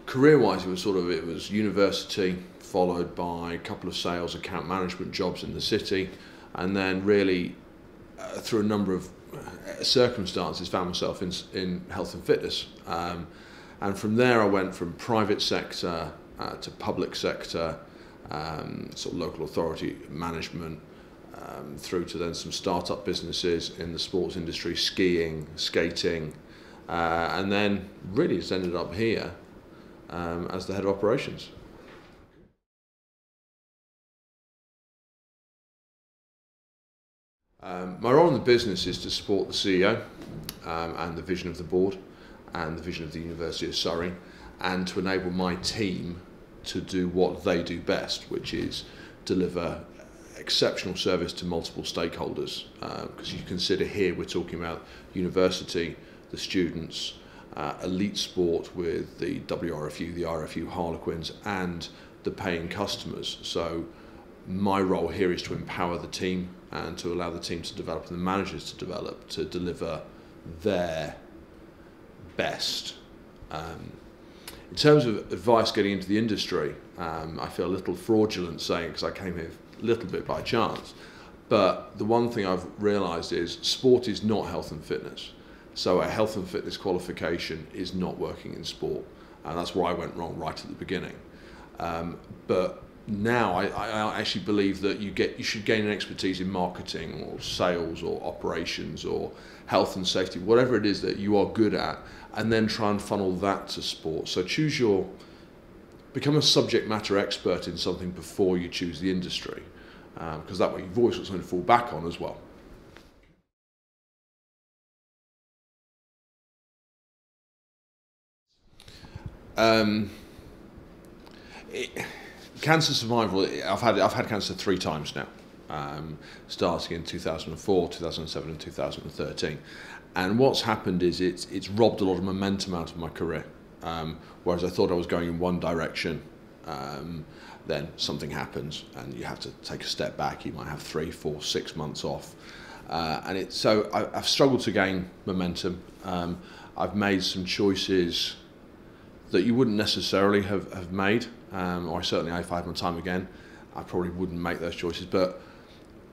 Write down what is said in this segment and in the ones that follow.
Career-wise, it was university, followed by a couple of sales account management jobs in the city, and then really through a number of circumstances found myself in health and fitness. And from there I went from private sector to public sector, sort of local authority management, through to then some start-up businesses in the sports industry, skiing, skating, and then really just ended up here as the head of operations. My role in the business is to support the CEO and the vision of the board and the vision of the University of Surrey, and to enable my team to do what they do best, which is deliver exceptional service to multiple stakeholders. Because you consider here we're talking about university, the students, elite sport with the WRFU, the RFU Harlequins, and the paying customers. So my role here is to empower the team and to allow the team to develop and the managers to develop to deliver their best. In terms of advice getting into the industry, I feel a little fraudulent saying, because I came here a little bit by chance, but the one thing I've realised is sport is not health and fitness. So a health and fitness qualification is not working in sport, and that's where I went wrong right at the beginning. But now I actually believe that you should gain an expertise in marketing or sales or operations or health and safety, whatever it is that you are good at, and then try and funnel that to sport. So become a subject matter expert in something before you choose the industry, because that way you've always got something to fall back on as well. Cancer survival, I've had cancer 3 times now, starting in 2004, 2007 and 2013. And what's happened is it's robbed a lot of momentum out of my career. Whereas I thought I was going in one direction, then something happens and you have to take a step back. You might have 3, 4, 6 months off. So I've struggled to gain momentum. I've made some choices that you wouldn't necessarily have made, or certainly if I had my time again, I probably wouldn't make those choices, but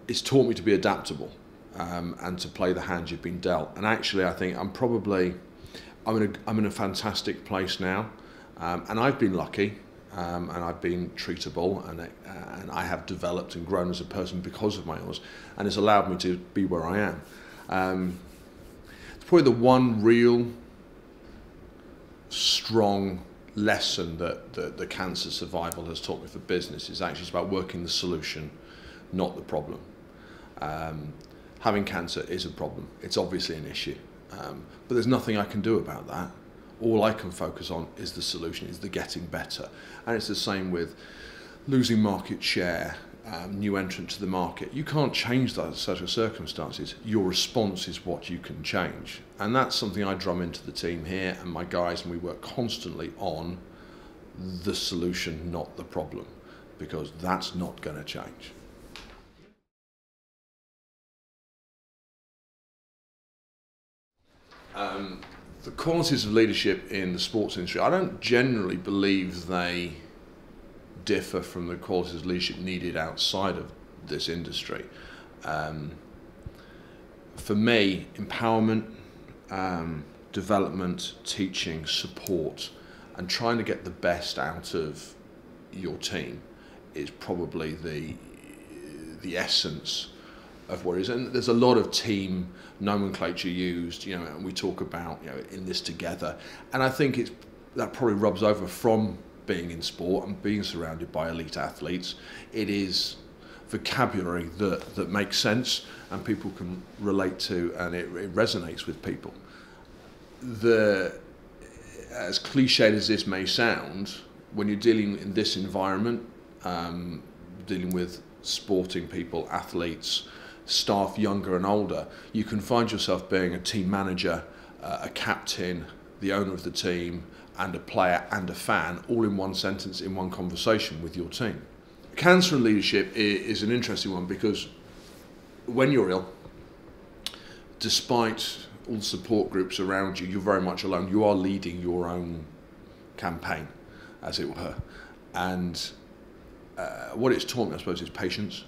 it's taught me to be adaptable and to play the hand you've been dealt. And actually I think I'm in a fantastic place now, and I've been lucky, and I've been treatable, and I have developed and grown as a person because of my illness, and it's allowed me to be where I am. It's probably the one real strong lesson that the cancer survival has taught me for business is actually it's about working the solution, not the problem. Having cancer is a problem. It's obviously an issue, but there's nothing I can do about that. All I can focus on is the solution, is the getting better. And it's the same with losing market share, new entrant to the market. You can't change those set of circumstances. Your response is what you can change. And that's something I drum into the team here and my guys, and we work constantly on the solution, not the problem, because that's not going to change. The qualities of leadership in the sports industry, I don't generally believe they differ from the qualities of leadership needed outside of this industry. For me, empowerment, development, teaching, support, and trying to get the best out of your team is probably the essence of what it is. And there's a lot of team nomenclature used, and we talk about, in this together. And I think that probably rubs over from being in sport and being surrounded by elite athletes. It is vocabulary that makes sense and people can relate to, and it resonates with people. As cliched as this may sound, when you're dealing in this environment, dealing with sporting people, athletes, staff younger and older, you can find yourself being a team manager, a captain, the owner of the team, and a player and a fan, all in one sentence, in one conversation with your team. Cancer and leadership is an interesting one, because when you're ill, despite all the support groups around you, you're very much alone. You are leading your own campaign. as it were. And what it's taught me, I suppose, is patience,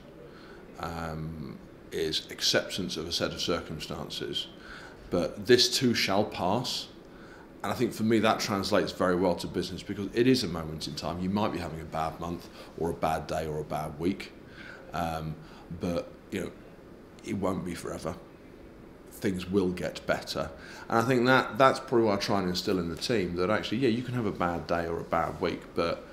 is acceptance of a set of circumstances. But this too shall pass. And I think for me that translates very well to business, because it is a moment in time. You might be having a bad month or a bad day or a bad week, but it won't be forever. Things will get better. And I think that's probably what I try and instill in the team, that actually, yeah, you can have a bad day or a bad week, but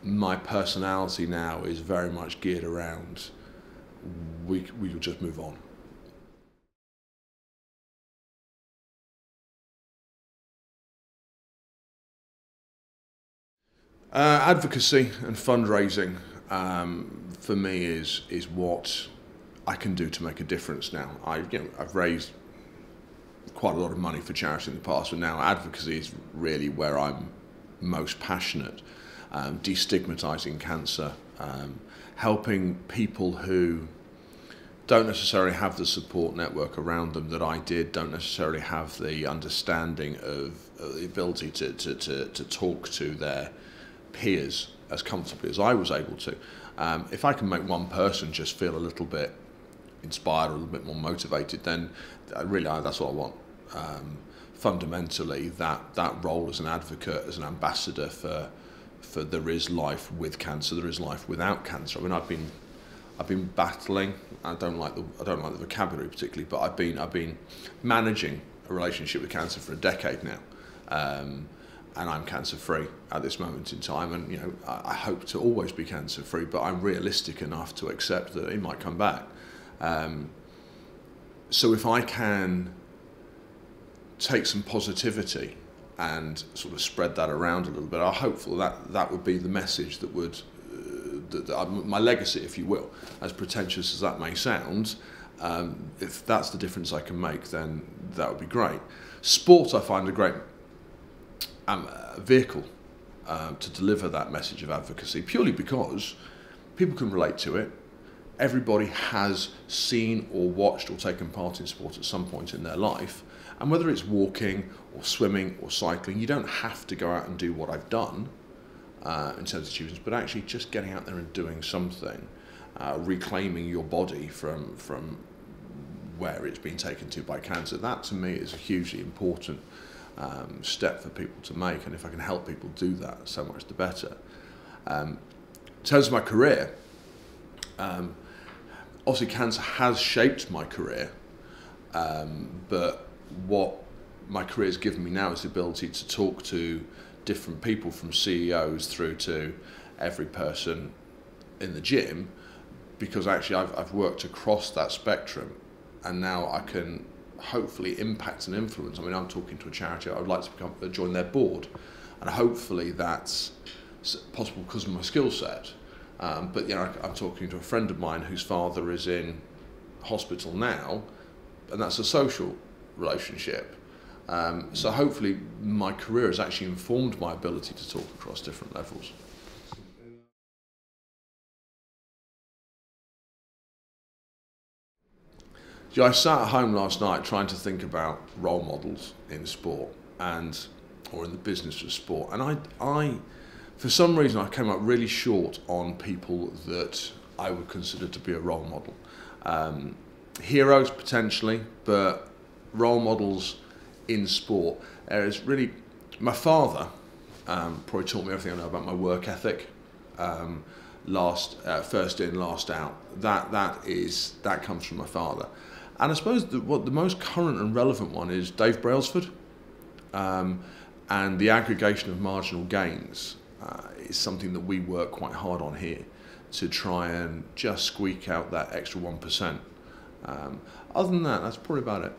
my personality now is very much geared around we will just move on. Advocacy and fundraising for me is what I can do to make a difference now. I've raised quite a lot of money for charity in the past, but now advocacy is really where I'm most passionate. Destigmatising cancer, helping people who don't necessarily have the support network around them that I did, don't necessarily have the understanding of the ability to talk to their peers as comfortably as I was able to. If I can make one person just feel a little bit inspired or a little bit more motivated, then really that's what I want. Fundamentally, that role as an advocate, as an ambassador for there is life with cancer, there is life without cancer. I mean, I've been battling. I don't like the vocabulary particularly, but I've been managing a relationship with cancer for a decade now, and I'm cancer free at this moment in time. And I hope to always be cancer free, but I'm realistic enough to accept that it might come back. So if I can take some positivity and sort of spread that around a little bit, I'm hopeful that would be the message that would, my legacy, if you will, as pretentious as that may sound. If that's the difference I can make, then that would be great. Sport, I find a great vehicle to deliver that message of advocacy, purely because people can relate to it. Everybody has seen or watched or taken part in sport at some point in their life. And whether it's walking or swimming or cycling, you don't have to go out and do what I've done in terms of achievements, but actually just getting out there and doing something, reclaiming your body from where it's been taken to by cancer. That to me is a hugely important step for people to make, and if I can help people do that, so much the better. In terms of my career, obviously cancer has shaped my career, but what my career has given me now is the ability to talk to different people, from CEOs through to every person in the gym, because actually I've worked across that spectrum, and now I can hopefully impact and influence. I mean, I'm talking to a charity, I would like to join their board, and hopefully that's possible because of my skill set. But I'm talking to a friend of mine whose father is in hospital now, and that's a social relationship. So hopefully my career has actually informed my ability to talk across different levels. I sat at home last night trying to think about role models in sport or in the business of sport, and I for some reason I came up really short on people that I would consider to be a role model. Heroes potentially, but role models in sport. There's really, my father probably taught me everything I know about my work ethic. First in, last out. That comes from my father. And I suppose the most current and relevant one is Dave Brailsford, and the aggregation of marginal gains is something that we work quite hard on here to try and just squeak out that extra 1%. Other than that, that's probably about it.